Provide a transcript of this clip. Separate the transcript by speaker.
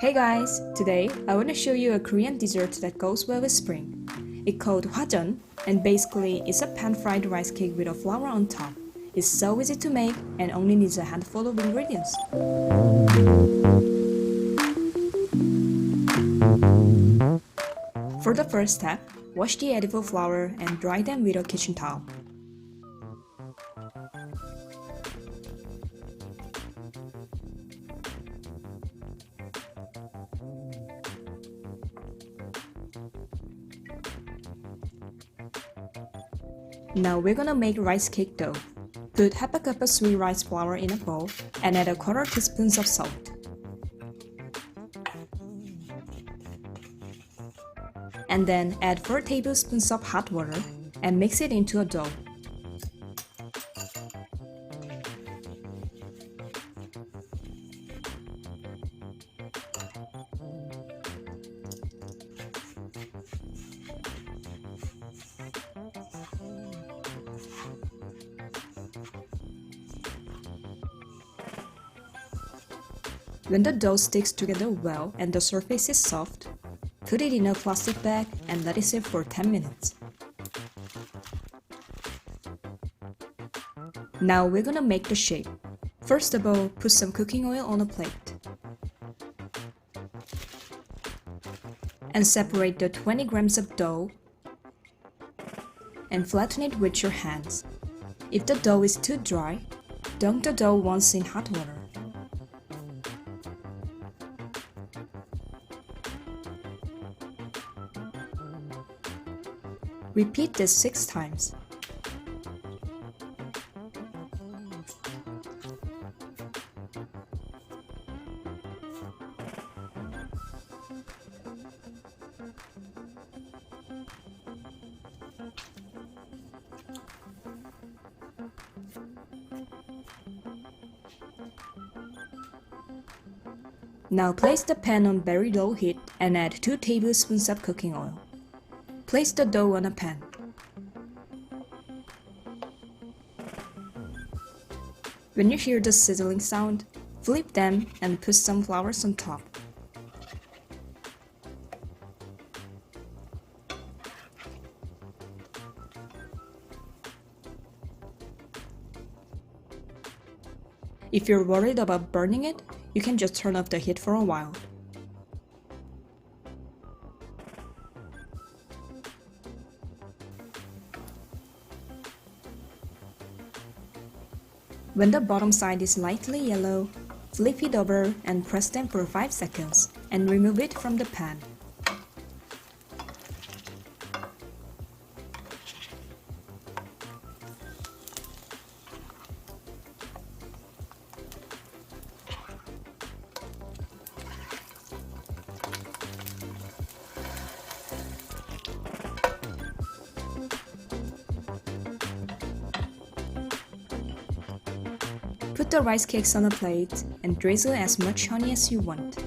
Speaker 1: Hey guys! Today, I want to show you a Korean dessert that goes well with spring. It's called Hwajeon, and basically it's a pan-fried rice cake with a flour on top. It's so easy to make and only needs a handful of ingredients. For the first step, wash the edible flour and dry them with a kitchen towel. Now we're gonna make rice cake dough. Put half a cup of sweet rice flour in a bowl and add a quarter teaspoon of salt. And then add 4 tablespoons of hot water and mix it into a dough. When the dough sticks together well and the surface is soft, put it in a plastic bag and let it sit for 10 minutes. Now we're gonna make the shape. First of all, put some cooking oil on a plate. And separate the 20 grams of dough and flatten it with your hands. If the dough is too dry, dunk the dough once in hot water. Repeat this 6 times. Now place the pan on very low heat and add 2 tablespoons of cooking oil. Place the dough on a pan. When you hear the sizzling sound, flip them and put some flowers on top. If you're worried about burning it, you can just turn off the heat for a while. When the bottom side is lightly yellow, flip it over and press them for 5 seconds and remove it from the pan. Put the rice cakes on a plate and drizzle as much honey as you want.